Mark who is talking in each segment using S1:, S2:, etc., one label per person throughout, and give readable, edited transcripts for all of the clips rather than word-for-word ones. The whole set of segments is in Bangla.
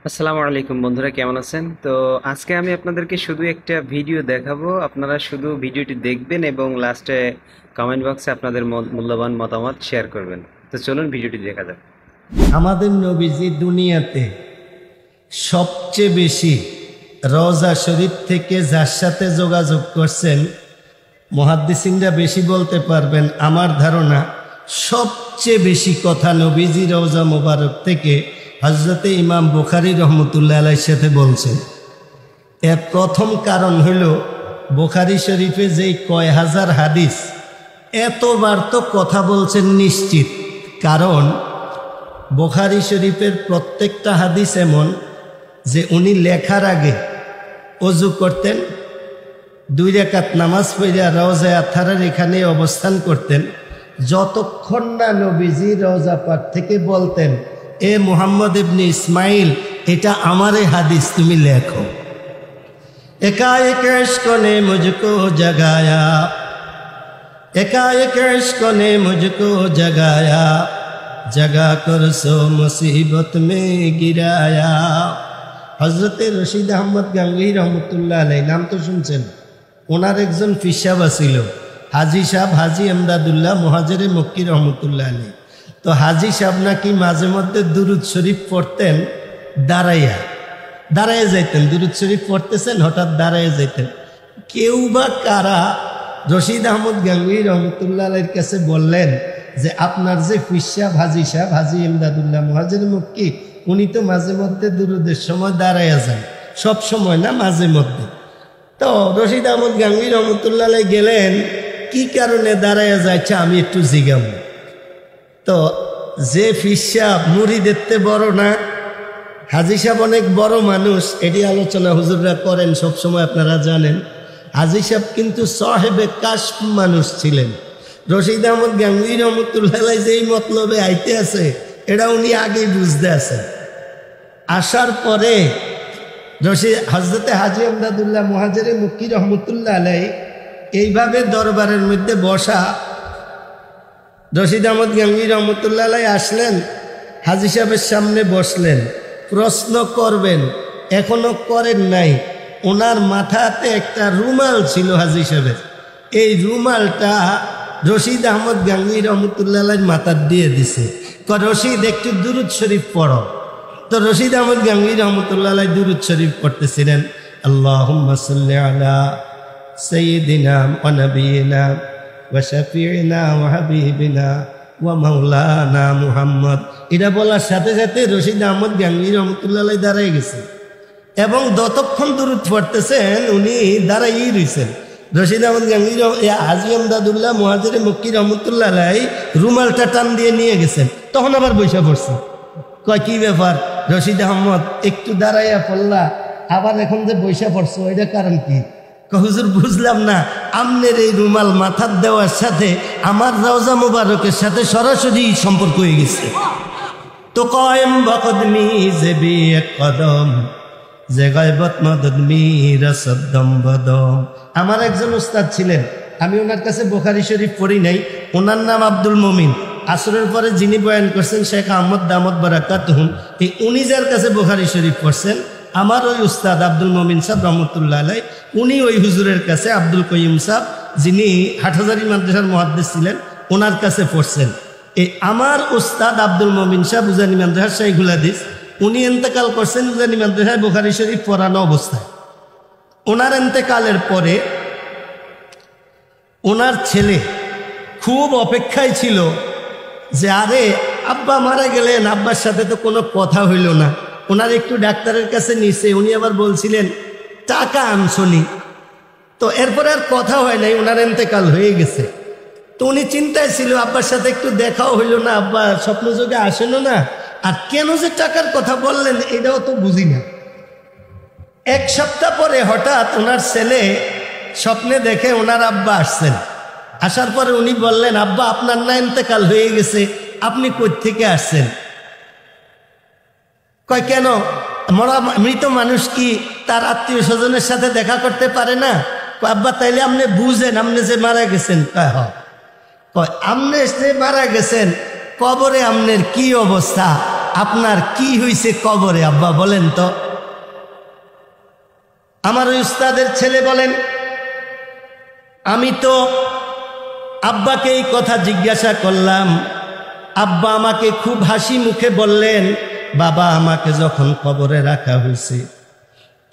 S1: আসসালামু আলাইকুম বন্ধুরা, কেমন আছেন? তো আজকে আমি আপনাদেরকে শুধু একটা ভিডিও দেখাবো। আপনারা শুধু ভিডিওটি দেখবেন এবং লাস্টে কমেন্ট বক্সে আপনাদের মূল্যবান মতামত শেয়ার করবেন। তো চলুন ভিডিওটি দেখা যাক।
S2: আমাদের নবীজি দুনিয়াতে সবচেয়ে বেশি রওজা শরীফ থেকে যার সাথে যোগাযোগ করছেন, মুহাদ্দিসিনরা বেশি বলতে পারবেন, আমার ধারণা সবচেয়ে বেশি কথা নবীজি রওজা মোবারক থেকে হযরতে ইমাম বুখারী রহমতুল্লাহ আলাইহির সাথে বলছেন। এর প্রথম কারণ হইল বুখারী শরীফে যেই কয় হাজার হাদিস, এতবার তো কথা বলছেন নিশ্চিত। কারণ বুখারী শরীফের প্রত্যেকটা হাদিস এমন যে উনি লেখার আগে ওযু করতেন, 2 রাকাত নামাজ পড়িয়া রওজায়ে আতহারের এখানে অবস্থান করতেন, যতক্ষণ না নবীজি রওজা পাক থেকে বলতেন, এ মুহাম্মদ ইবনে ইসমাইল, এটা আমারে হাদিস, তুমি লেখো। একাएक इश्क ने मुझको जगाया, एकाएक इश्क ने मुझको जगाया, जगा कर सो मुसीबत में गिराया। হযরতে রশিদ আহমদ গাঙ্গুহি রহমতুল্লাহ আলাইহি, নাম তো শুনছেন, ওনার একজন ফিসাব ছিল হাজি সাহেব, হাজি এমদাদুল্লাহ মুহাজিরে মক্কি রহমতুল্লাহ আলাইহি। তো হাজি সাহেব নাকি মাঝে মধ্যে দুরুদ শরীফ পড়তেন দাঁড়াইয়া যাইতেন, দুরুদ শরীফ পড়তেছেন, হঠাৎ দাঁড়াইয়া যাইতেন। কেউ বা কারা রশিদ আহমদ গাঙ্গুহি রহমতুল্লাহ আলাইহির কাছে বললেন যে আপনার যে ফিসাব হাজি সাহেব, হাজি এমদাদুল্লাহ মুহাজিরে মক্কি, উনি তো মাঝে মধ্যে দুরুদের সময় দাঁড়াইয়া যান, সব সময় না, মাঝে মধ্যে। তো রশিদ আহমদ গাঙ্গুহি রহমতুল্লাহ আলাইহি গেলেন, কি কারণে দাঁড়াইয়া যাচ্ছে আমি একটু জিজ্ঞাম। তো যে ফিসাব মুরিদের বড় না, হাজি সাহেব অনেক বড় মানুষ, এটি আলোচনা হুজুররা করেন সবসময়, আপনারা জানেন। হাজি সাহেব কিন্তু সাহেবে কাশফ মানুষ ছিলেন। রশিদ আহমদ গাঙ্গুহি রহমতুল্লাহ আলাইহি যেই মতলবে আইতে আছে, এটা উনি আগেই বুঝতে আছেন। আসার পরে হযরতে হাজি এমদাদুল্লাহ মুহাজিরে মক্কি রহমতুল্লাহ আলাইহি এইভাবে দরবারের মধ্যে বসা, রশিদ আহমদ গাঙ্গুহি রহমতুল্লাহ আলাইহি আসলেন, হাজি সাহেবের সামনে বসলেন, প্রশ্ন করবেন, এখনো করেন নাই। ওনার মাথাতে একটা রুমাল ছিল হাজি সাহেবের, এই রুমালটা রশিদ আহমদ গাঙ্গুহি রহমতুল্লাহ আলাইহির মাথার দিয়ে দিছে। রশিদ একটু দুরুদ শরীফ পড়ো। তো রশিদ আহমদ গাঙ্গুহি রহমতুল্লাহ আলাইহি দুরুদ শরীফ পড়তেছিলেন, আল্লাহুম্মা সাল্লি আলা সাইয়্যিদিনা ওয়া নাবিয়িনা ওয়া শাফিঈনা ওয়া হাবিবিনা ওয়া মাওলানা মুহাম্মদ। এটা বলার সাথে সাথে রশিদ আহমদ গাঙ্গুহি রহমতুল্লাহ আলাইহি দাঁড়ায় গেছেন এবং যতক্ষণ দুরুদ পড়তেছেন উনি দাঁড়াইই রইছেন। রশিদ আহমদ গাঙ্গুহি হাজি এমদাদুল্লাহ মুহাজিরে মক্কি রহমতুল্লাহ আলাইহি রুমালটা টান দিয়ে নিয়ে গেছেন, তখন আবার বইসা পড়ছে। কয় কি ব্যাপার রশিদ আহমদ, একটু দাঁড়াইয়া পড়লা, আবার এখন যে বইসা পড়ছো, এটা কারণ কি? হুজুর বুঝলাম না, আমনের এই রুমাল মাথার দেওয়ার সাথে আমার রওজা মুবারকের সাথে সরাসরি সম্পর্ক হয়ে গেছে। তো কয়েম বকদমি জেবি এক কদম, যে গায়বত মদদমি রসদম বদম। আমার একজন উস্তাদ ছিলেন, আমি ওনার কাছে বুখারী শরীফ পড়ি নাই, ওনার নাম আব্দুল মুমিন। আসরের পরে যিনি বয়ান করছেন শেখ আহমদ দামত বারাকাতুহুম, এই উনি যার কাছে বুখারী শরীফ পড়ছেন, আমার ওই উস্তাদ আব্দুল মুমিন সাহেব রহমতুল্লাহ আলাইহি, উনি ওই হুজুরের কাছে আব্দুল কয়িম সাহেব, যিনি হাটহাজারী মাদ্রাসার মুহাদ্দিস ছিলেন, ওনার কাছে পড়ছেন। এই আমার উস্তাদ আব্দুল মুমিন সাহেব উজানি মাদ্রাসার শাইখুল হাদিস, উনি ইন্তেকাল করছেন উজানি মাদ্রাসায় বুখারী শরীফ পড়ানো অবস্থায়। ওনার ইন্তেকালের পরে ওনার ছেলে খুব অপেক্ষায় ছিল যে আরে আব্বা মারা গেলেন, আব্বার সাথে তো কোনো কথা হইল না। ওনার একটু ডাক্তারের কাছে নিছে, উনি আবার বলছিলেন টাকা আনছনি। তো এরপরে আর কথা হয় নাই, ওনার ইন্তেকাল হয়ে গেছে। তো উনি চিন্তায় ছিল, আব্বার সাথে একটু দেখাও হইল না, আব্বা স্বপ্নযোগে আসেনও না, আর কেন যে টাকার কথা বললেন এটাও তো বুঝি না। 1 সপ্তাহ পরে হঠাৎ ওনার ছেলে স্বপ্নে দেখে ওনার আব্বা আসছেন। আসার পরে উনি বললেন, আব্বা আপনার না ইন্তেকাল হয়ে গেছে, আপনি কই থেকে আসছেন? কয় কেন, মৃত মানুষ কি তার আত্মীয় স্বজনের সাথে দেখা করতে পারে না? আব্বা তাইলে আপনি বুঝেন আপনি যে মারা গেছেন। কয় আপনি যে মারা গেছেন, কবরে আপনার কি অবস্থা আপনার কি হয়েছে কবরে আব্বা বলেন তো। আমার ওই উস্তাদের ছেলে বলেন, আমি তো আব্বাকে এই কথা জিজ্ঞাসা করলাম, আব্বা আমাকে খুব হাসি মুখে বললেন, বাবা আমাকে যখন কবরে রাখা হয়েছে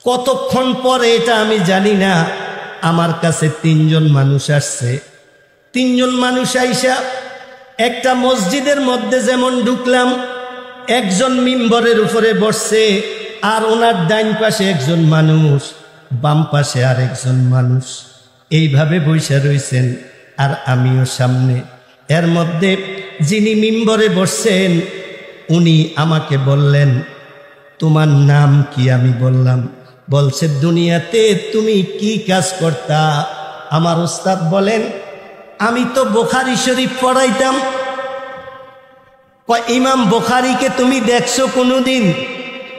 S2: কতক্ষণ পরে এটা আমি জানি না, আমার কাছে 3 জন মানুষ আসছে। 3 জন মানুষ আইসা একটা মসজিদের মধ্যে যেমন ঢুকলাম, একজন মিম্বরের উপরে বসছে, আর ওনার ডাইন পাশে একজন মানুষ, বাম পাশে আর একজন মানুষ, এইভাবে বসে রয়েছেন আর আমিও সামনে। এর মধ্যে যিনি মিম্বরে বসছেন উনি আমাকে বললেন, তোমার নাম কি? আমি বললাম, বলছে দুনিয়াতে তুমি কি কাজ করতা? আমার উস্তাদ বলেন, আমি তো বুখারী শরীফ পড়াইতাম। ইমাম বুখারীকে তুমি দেখছো কোনোদিন?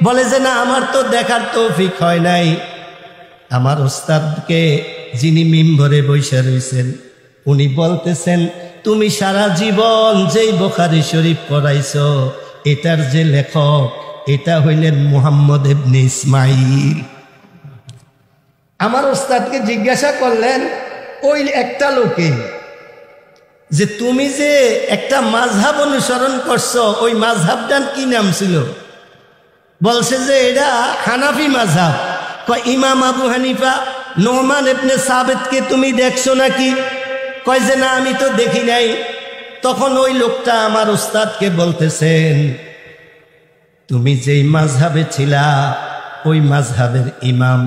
S2: বলে যে না, আমার তো দেখার তৌফিক হয় নাই। আমার উস্তাদকে যিনি মিম্বরে বসে রয়েছেন উনি বলতেছেন, তুমি সারা জীবন যেই বুখারী শরীফ পড়াইছো এটার যে লেখক এটা হইলেন মুহাম্মদ ইবনে ইসমাইল। আমার উস্তাদকে জিজ্ঞাসা করলেন ওই একটা লোকে যে তুমি যে একটা মাযহাব অনুসরণ করছো, ওই মাযহাবটার কি নাম ছিল? বলছে যে এটা হানাফি মাযহাব। কয় ইমাম আবু হানিফা নোমান ইবনে সাবিতকে তুমি দেখছো নাকি? কয় যে না, আমি তো দেখি নাই। তখন ওই লোকটা আমার উস্তাদকে বলতেছেন, তুমি যেই মাযহাবে ছিলা ওই মাযহাবের ইমাম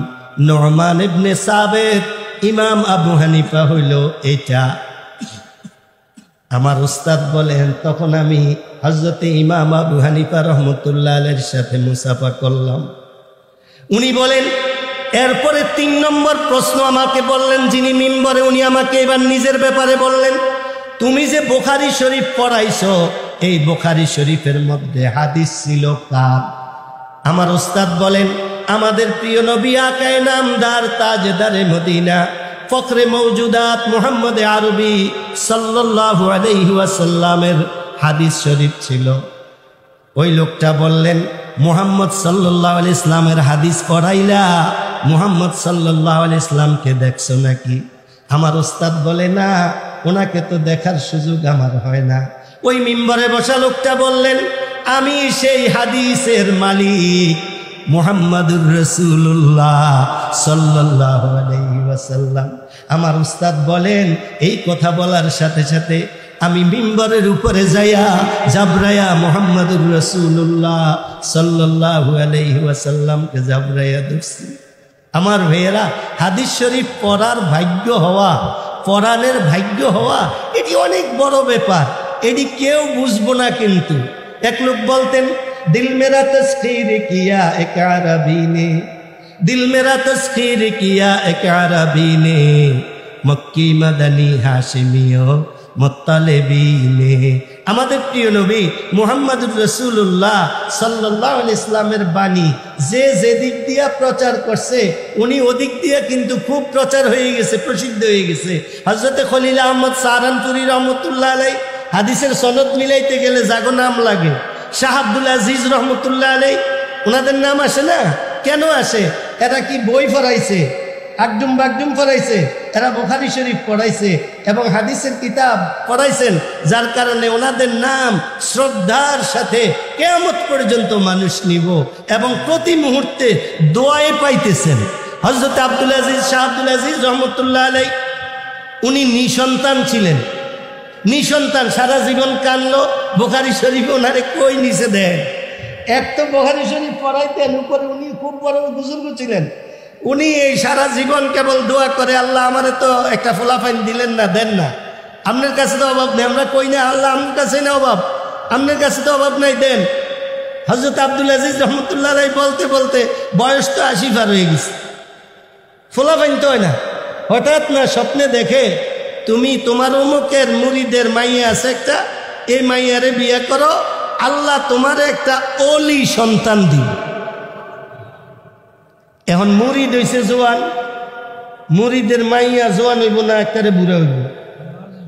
S2: নোমান ইবনে সাবিত, ইমাম আবু হানিফা হইল এটা। আমার উস্তাদ বলেন, তখন আমি হযরতে ইমাম আবু হানিফা রহমতুল্লাহ আলাইহির সাথে মুসাফা করলাম। উনি বলেন, এরপরে 3 নম্বর প্রশ্ন আমাকে বললেন যিনি মিম্বরে, উনি আমাকে এবার নিজের ব্যাপারে বললেন, তুমি যে বুখারী শরীফ পড়াইছো এই বুখারী শরীফের মধ্যে হাদিস ছিল কার? আমার উস্তাদ বলেন, আমাদের প্রিয় নবী আকায়ে নামদার তাজদারে মদিনা ফখরে মওজুদাত মুহাম্মদ আরবি সাল্লাল্লাহু আলাইহি ওয়াসাল্লামের হাদিস শরীফ ছিল। ওই লোকটা বললেন, মুহাম্মদ সাল্লাল্লাহু আলাইহি ইসলামের হাদিস পড়াইলা মুহাম্মদ সাল্লাল্লাহু আলাইহি ইসলামকে দেখছো নাকি? আমার উস্তাদ বলে, না, ওনাকে তো দেখার সুযোগ আমার হয় না। ওই মিম্বরে বসা লোকটা বললেন, আমি সেই হাদিসের মালিক মুহাম্মাদুর রাসূলুল্লাহ সাল্লাল্লাহু আলাইহি ওয়াসাল্লাম। আমার উস্তাদ বলেন, এই কথা বলার সাথে সাথে আমি মিম্বরের উপরে যাইয়া জাবরায়া মুহাম্মাদুর রাসূলুল্লাহ সাল্লাল্লাহু আলাইহি ওয়াসাল্লামকে জাবরায়া ধরছি। আমার ভাইয়েরা, হাদিস শরীফ পড়ার ভাগ্য হওয়া, পড়ানের ভাগ্য হওয়া, এটি অনেক বড় ব্যাপার। এটি কেউ বুঝবো না। কিন্তু এক লোক বলতেন, দিল মেরা তসখীর কিয়া এক আরবী নে, দিল মেরা তসখীর কিয়া এক আরবী নে, মক্কি মাদানী হাশিমিও মুত্তালিবিনে। আমাদের প্রিয় নবী মুহাম্মদুর রাসূলুল্লাহ সাল্লাল্লাহু আলাইহি ইসলামের বাণী যে যেদিক দিয়া প্রচার করছে, উনি ওদিক দিয়া কিন্তু খুব প্রচার হয়ে গেছে, প্রসিদ্ধ হয়ে গেছে। হযরতে খলিল আহমদ সাহারানপুরী রহমতুল্লাহ আলাইহি হাদিসের সনদ মিলাইতে গেলে যাগো নাম লাগে। শাহ আব্দুল আজিজ রহমতুল্লাহ আলাইহি, ওনাদের নাম আসে না? কেন আসে? এরা কি বই পড়াইছে? আকডুম বাগডুম পড়াইছে? এরা বুখারী শরীফ পড়াইছে এবং হাদিসের কিতাব পড়াইছেন, যার কারণে ওনাদের নাম শ্রদ্ধার সাথে কিয়ামত পর্যন্ত মানুষ নিব এবং প্রতি মুহূর্তে দোয়ায়ে পাইতেছেন। হযরত আব্দুল আজিজ, শাহ আব্দুল আজিজ রহমতুল্লাহ আলাইহি, উনি নিঃসন্তান ছিলেন। নিঃসন্তান, সারা জীবন কানলো, বুখারী শরীফ ওনারে কই নিচে দেন। এক তো বুখারী শরীফ পড়াইতেন, উপরে উনি খুব বড় বুজুর্গ ছিলেন। উনি এই সারা জীবন কেবল দোয়া করে, আল্লাহ আমারে তো একটা ফলাফাইন দিলেন না, দেন না। আপনার কাছে তো অভাব নেই। আমরা কই না আল্লাহ আমার কাছে না অভাব, আপনার কাছে তো অভাব নাই, দেন। হযরত আব্দুল আজিজ রহমতুল্লাহ আলাইহি বলতে বলতে বয়স তো 80 পার হয়ে গেছে, ফলাফাইন তো হয় না। হঠাৎ না স্বপ্নে দেখে, তুমি তোমার অমুকের মুরিদের মাইয়া আছে একটা, এই মাইয়ারে বিয়ে করো, আল্লাহ তোমার একটা ওলি সন্তান দিবে। এখন মুরিদ হইছে জোয়ান, মুরিদের মাইয়া জোয়ান হইব না, একটারে বুড়া হইব।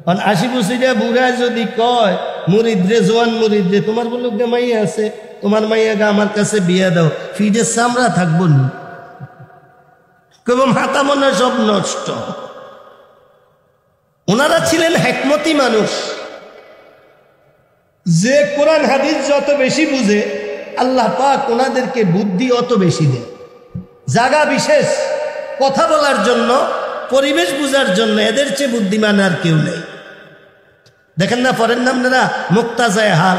S2: কারণ 80 বছরিয়া বুড়া যদি কয় মুরিদ রে, জোয়ান মুরিদ রে, তোমার বলুক মাইয়া আছে, তোমার মাইয়াকে আমার কাছে বিয়ে দাও, ফিজের চামড়া থাকবো না, কেবল মাথা মনে সব নষ্ট। ওনারা ছিলেন হিকমতি মানুষ, যে কোরআন হাদিস যত বেশি বুঝে আল্লাহ পাক ওনাদেরকে বুদ্ধি অত বেশি দেয়। জায়গা বিশেষ কথা বলার জন্য, পরিবেশ বুঝার জন্য এদের চেয়ে বুদ্ধিমান আর কেউ নেই। দেখেন না পড়েন না আপনারা মুক্তাজায়ে হাল,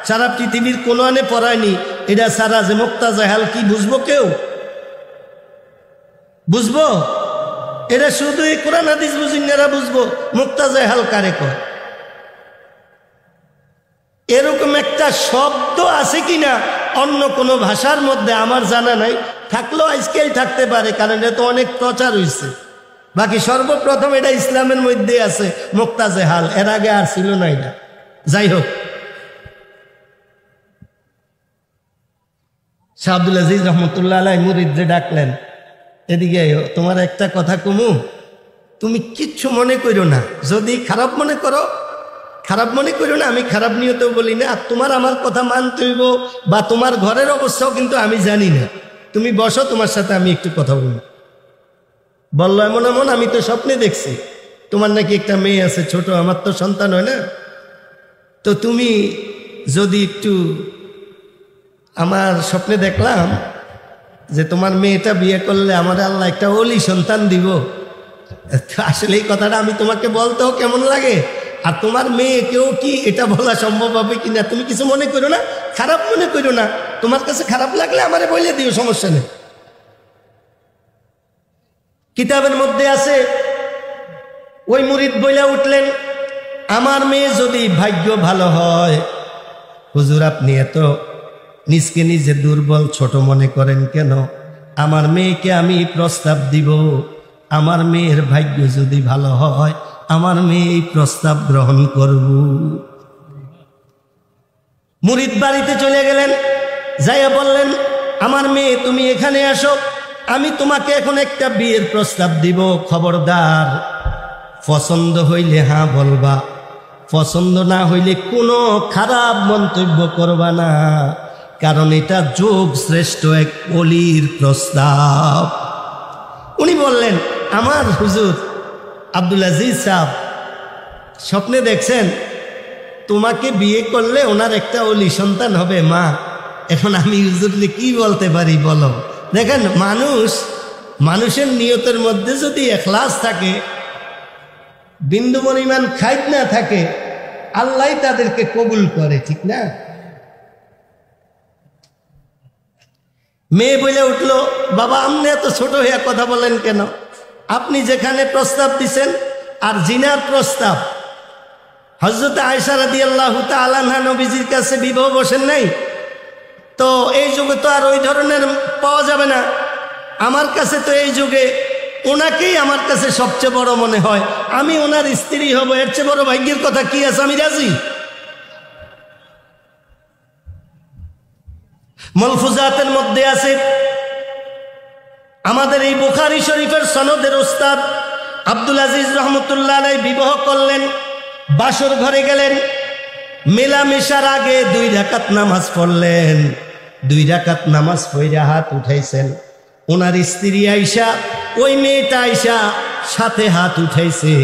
S2: সারা পৃথিবীর কোনো আনে পড়ায়নি এটা সারা, যে মুক্তাজায়ে হাল কি বুঝবো কেউ? বুঝবো? এটা শুধু এই কোরআন হাদিস বুঝিনেরা বুঝবো মুক্তাজায়ে হাল কারে কয়। এরকম একটা শব্দ আছে কিনা অন্য কোনো ভাষার মধ্যে আমার জানা নাই, থাকলেও আজকেই থাকতে পারে, কারণ এটা তো অনেক প্রচার হয়েছে। বাকি সর্বপ্রথম এটা ইসলামের মধ্যে আছে মুক্তাজায়ে হাল, এর আগে আর ছিল না এটা। যাই হোক, শাহ আব্দুল আজিজ রহমতুল্লাহ আলাইহি মুরিদরে ডাকলেন, এদিকে তোমার একটা কথা কমু, তুমি কিচ্ছু মনে করো না, যদি খারাপ মনে করো খারাপ মনে করো না, আমি খারাপ নিয়তেও বলি না, আর তোমার আমার কথা মানতে হইব, বা তোমার ঘরের অবস্থাও কিন্তু আমি জানি না, তুমি বসো, তোমার সাথে আমি একটু কথা বলবো। বললো এমন এমন, আমি তো স্বপ্নে দেখছি তোমার নাকি একটা মেয়ে আছে ছোট, আমার তো সন্তান হয় না, তো তুমি যদি একটু, আমার স্বপ্নে দেখলাম যে তোমার মেয়েটা বিয়ে করলে আমার আল্লাহ একটা ওলি সন্তান দিব। আসলে এই কথাটা আমি তোমাকে বলতেও কেমন লাগে, আর তোমার মেয়েকেও কি এটা বলা সম্ভব হবে কিনা, তুমি কিছু মনে করো না, খারাপ মনে করো না, তোমার কাছে খারাপ লাগলে আমারে বলে দিও, সমস্যা নেই। কিতাবের মধ্যে আছে, ওই মুরিদ বইলা উঠলেন, আমার মেয়ে যদি ভাগ্য ভালো হয়, হুজুর আপনি এত নিজকে নিজে দুর্বল ছোট মনে করেন কেন? আমার মেয়েকে আমি প্রস্তাব দিব, আমার মেয়ের ভাগ্য যদি ভালো হয় আমার মেয়ে এই প্রস্তাব গ্রহণ করব। মুরিদ বাড়িতে চলে গেলেন, যাইয়া বললেন, আমার মেয়ে তুমি এখানে আসো, আমি তোমাকে এখন একটা বিয়ের প্রস্তাব দিব, খবরদার পছন্দ হইলে হ্যাঁ বলবা, পছন্দ না হইলে কোনো খারাপ মন্তব্য করবা না, কারণ এটা যোগ শ্রেষ্ঠ এক ওলির প্রস্তাব। উনি বললেন, আমার হুজুর আব্দুল আজিজ সাহেব স্বপ্নে দেখছেন তোমাকে বিয়ে করলে ওনার একটা ওলি সন্তান হবে মা, এখন আমি হুজুরকে কি বলতে পারি বলো? দেখেন, মানুষের নিয়তের মধ্যে যদি ইখলাস থাকে, বিন্দু পরিমাণ খাইদ না থাকে, আল্লাহ তাদেরকে কবুল করে, ঠিক না? মেয়ে বলে উঠলো, বাবা আপনি এত ছোট হয়ে কথা বলেন কেন? আপনি যেখানে প্রস্তাব দিছেন আর জিনার প্রস্তাব, হযরত আয়েশা রাদিয়াল্লাহু তাআলা আনহা নবীজির কাছে বিবাহ বসেন নাই, তো এই যুগে তো আর ওই ধরনের পাওয়া যাবে না, আমার কাছে তো এই যুগে ওনাকেই আমার কাছে সবচেয়ে বড় মনে হয়, আমি ওনার স্ত্রী হব, এর চেয়ে বড় ভাগ্যের কথা কি আছে? আমি রাজি। মালফুজাতের মধ্যে আছে, আমাদের এই বুখারী শরীফের সনদের উস্তাদ আব্দুল আজিজ রহমতুল্লাহ আলাইহি বিবাহ করলেন, বাসর ঘরে গেলেন, মেলামেশার আগে 2 রাকাত নামাজ পড়লেন, 2 রাকাত নামাজ পড়ে হাত উঠাইছেন, ওনার স্ত্রী আয়েশা, ওই মেয়েটা আয়েশা সাথে হাত উঠাইছে,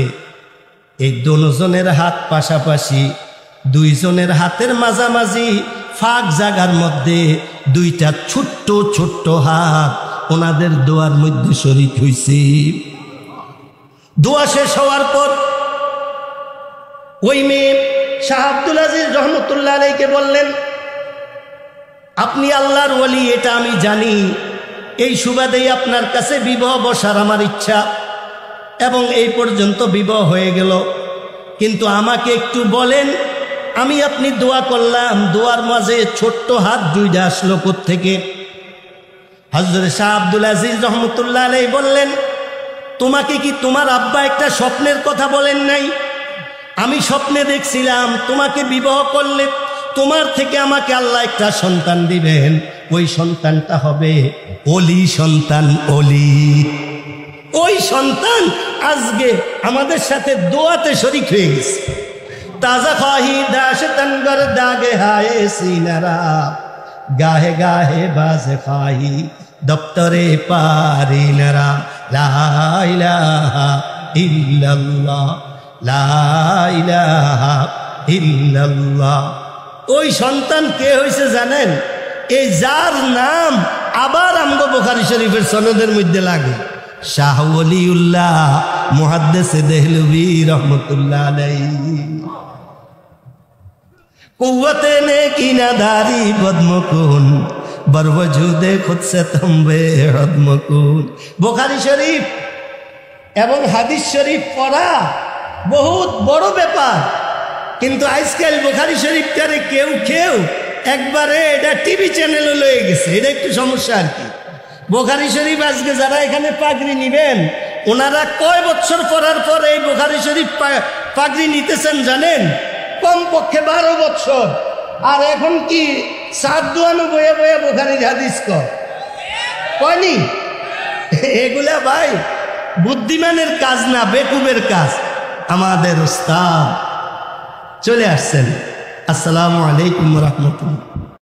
S2: এই দুজনের হাত পাশাপাশি, 2 জনের হাতের মাঝামাঝি ফাঁক জায়গার মধ্যে 2টা ছোট্ট ছোট্ট হাত ওনাদের দোয়ার মধ্যে শরীক হইছে। দোয়া শেষ হওয়ার পর ওই মেয়ে শাহ আব্দুল আজিজ রহমতুল্লাহ আলাইহিকে বললেন, আপনি আল্লাহর ওলি এটা আমি জানি, এই সুবাদেই আপনার কাছে বিবাহ বসার আমার ইচ্ছা, এবং এই পর্যন্ত বিবাহ হয়ে গেল, কিন্তু আমাকে একটু বলেন, আমি আপনি দোয়া করলাম, দোয়ার মাঝে ছোট্ট হাত 2টা আসলো কোত্থেকে? হযরত শাহ আব্দুল আজিজ রহমতুল্লাহ আলাইহি বললেন, তোমাকে কি তোমার আব্বা একটা স্বপ্নের কথা বলেন নাই? আমি স্বপ্নে দেখছিলাম তোমাকে বিবাহ করলে তোমার থেকে আমাকে আল্লাহ একটা সন্তান দিবেন, ওই সন্তানটা হবে ওলি সন্তান, ওলি। ওই সন্তান আজকে আমাদের সাথে দোয়াতে শরীক হয়ে গেছে। তাজা খাহি দাশ তনগর দাগে হায় সিনারা, গাহে গাহে বাজে খাহি দপ্তরে পারি নারা লা ইলাহা ইল্লাল্লাহ লা ইলাহা ইল্লাল্লাহ। ওই সন্তান কে হয়েছে জানেন? এই যার নাম আবার আমগো বুখারী শরীফের সনদের মধ্যে লাগে, শাহ ওলিউল্লাহ মুহাদ্দিস দেহলভী রহমতুল্লাহ আলাইহি। কুওয়াতে নে কিনাদারি বদমকুন বরওজুদে খুদ সে তম্বে হদমকুন। বুখারী শরীফ এবং হাদিস শরীফ পড়া বহুত বড় ব্যাপার, কিন্তু আজকাল বুখারী শরীফটারে কেউ কেউ একবারে এটা টিভি চ্যানেলে লয়ে গেছে। এটা একটু সমস্যা আর কি। বুখারী শরীফ আজকে যারা এখানে পাগড়ি নিবেন, ওনারা কয় বছর পড়ার পরে এই বুখারী শরীফ পাগড়ি নিতেছেন জানেন? কমপক্ষে 12 বছর। আর এখন কি সাত দোয়ানো বয়ে বয়ে বুখারীর হাদিস কয়নি? এগুলা ভাই বুদ্ধিমানের কাজ না, বেকুবের কাজ। আমাদের উস্তাদ চলে আসছেন। আসসালামু আলাইকুম ওয়া রাহমাতুল্লাহ।